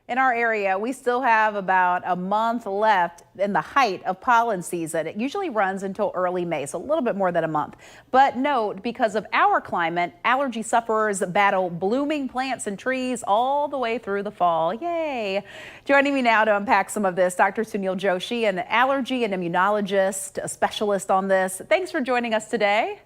In our area, we still have about a month left in the height of pollen season. It usually runs until early May, so a little bit more than a month. But note, because of our climate, allergy sufferers battle blooming plants and trees all the way through the fall. Yay! Joining me now to unpack some of this, Dr. Sunil Joshi, an allergy and immunologist, a specialist on this. Thanks for joining us today.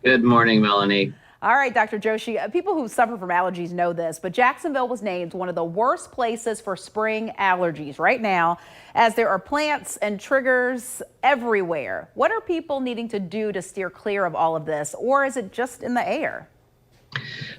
Good morning, Melanie. All right, Dr. Joshi, people who suffer from allergies know this, but Jacksonville was named one of the worst places for spring allergies right now, as there are plants and triggers everywhere. What are people needing to do to steer clear of all of this, or is it just in the air?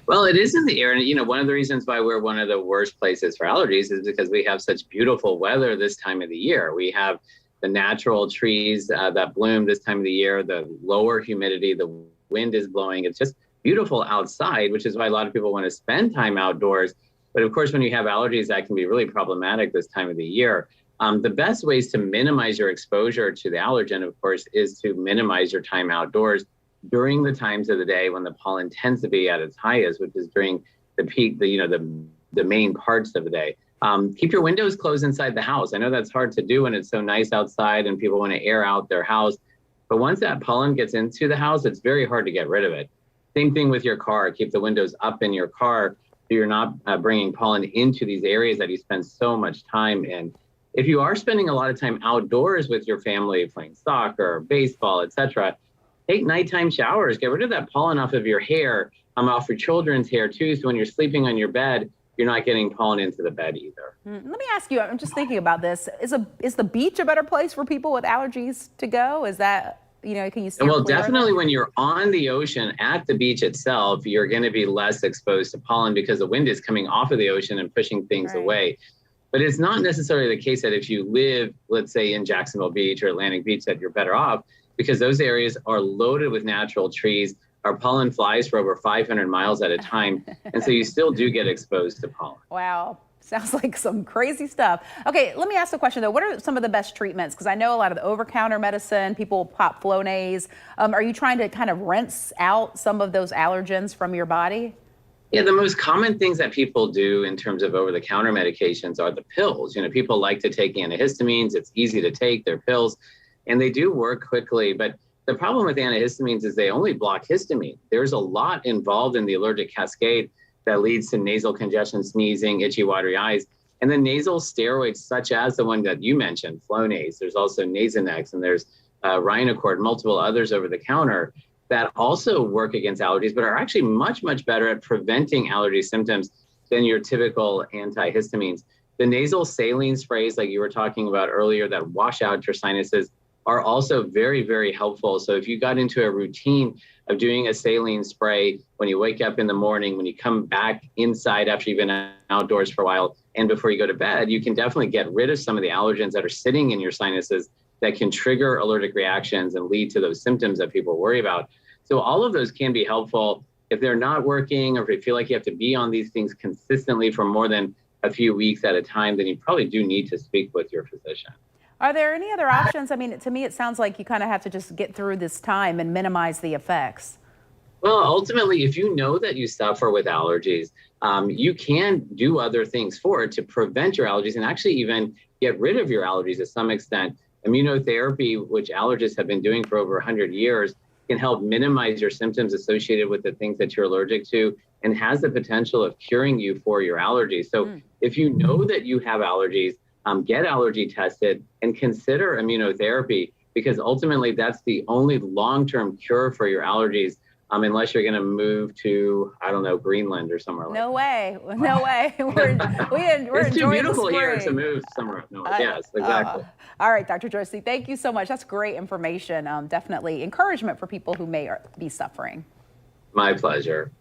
Well, it is in the air. And, one of the reasons why we're one of the worst places for allergies is because we have such beautiful weather this time of the year. We have the natural trees that bloom this time of the year, the lower humidity, the wind is blowing. It's just beautiful outside, which is why a lot of people want to spend time outdoors. But of course, when you have allergies, that can be really problematic this time of the year. The best ways to minimize your exposure to the allergen, of course, is to minimize your time outdoors during the times of the day when the pollen tends to be at its highest, which is during the peak, the main parts of the day. Keep your windows closed inside the house. I know that's hard to do when it's so nice outside and people want to air out their house. But once that pollen gets into the house, it's very hard to get rid of it. Same thing with your car. Keep the windows up in your car so you're not bringing pollen into these areas that you spend so much time in. If you are spending a lot of time outdoors with your family, playing soccer, baseball, etc., take nighttime showers. Get rid of that pollen off of your hair, off your children's hair too. So when you're sleeping on your bed, you're not getting pollen into the bed either. Let me ask you, I'm just thinking about this. Is the beach a better place for people with allergies to go? Is that, can you steer Well, clear of definitely that? when you're on the ocean at the beach itself, you're going to be less exposed to pollen because the wind is coming off of the ocean and pushing things away. But it's not necessarily the case that if you live, let's say in Jacksonville Beach or Atlantic Beach, that you're better off, because those areas are loaded with natural trees. Our pollen flies for over 500 miles at a time. And so you still do get exposed to pollen. Wow. Sounds like some crazy stuff. Okay, let me ask the question though. What are some of the best treatments? Because I know a lot of the over-counter medicine, people pop Flonase. Are you trying to kind of rinse out some of those allergens from your body? Yeah, the most common things that people do in terms of over-the-counter medications are the pills. People like to take antihistamines. It's easy to take. They're pills, and they do work quickly. But the problem with antihistamines is they only block histamine. There's a lot involved in the allergic cascade that leads to nasal congestion, sneezing, itchy, watery eyes. And then nasal steroids, such as the one that you mentioned, Flonase. There's also Nasonex, and there's Rhinocort, multiple others over the counter that also work against allergies, but are actually much, much better at preventing allergy symptoms than your typical antihistamines. The nasal saline sprays, like you were talking about earlier, that wash out your sinuses are also very, very helpful. So if you got into a routine of doing a saline spray when you wake up in the morning, when you come back inside after you've been outdoors for a while, and before you go to bed, you can definitely get rid of some of the allergens that are sitting in your sinuses that can trigger allergic reactions and lead to those symptoms that people worry about. So all of those can be helpful. If they're not working, or if you feel like you have to be on these things consistently for more than a few weeks at a time, then you probably do need to speak with your physician. Are there any other options? I mean, to me, it sounds like you kind of have to just get through this time and minimize the effects. Well, ultimately, if you know that you suffer with allergies, you can do other things for it to prevent your allergies and actually even get rid of your allergies to some extent. Immunotherapy, which allergists have been doing for over 100 years, can help minimize your symptoms associated with the things that you're allergic to and has the potential of curing you for your allergies. So if you know that you have allergies, get allergy tested and consider immunotherapy, because ultimately that's the only long-term cure for your allergies, unless you're going to move to, I don't know, Greenland or somewhere like that. No way. No way. We're it's too enjoying beautiful the here spring. to move somewhere. No, yes, exactly. All right, Dr. Joshi, thank you so much. That's great information. Definitely encouragement for people who may be suffering. My pleasure.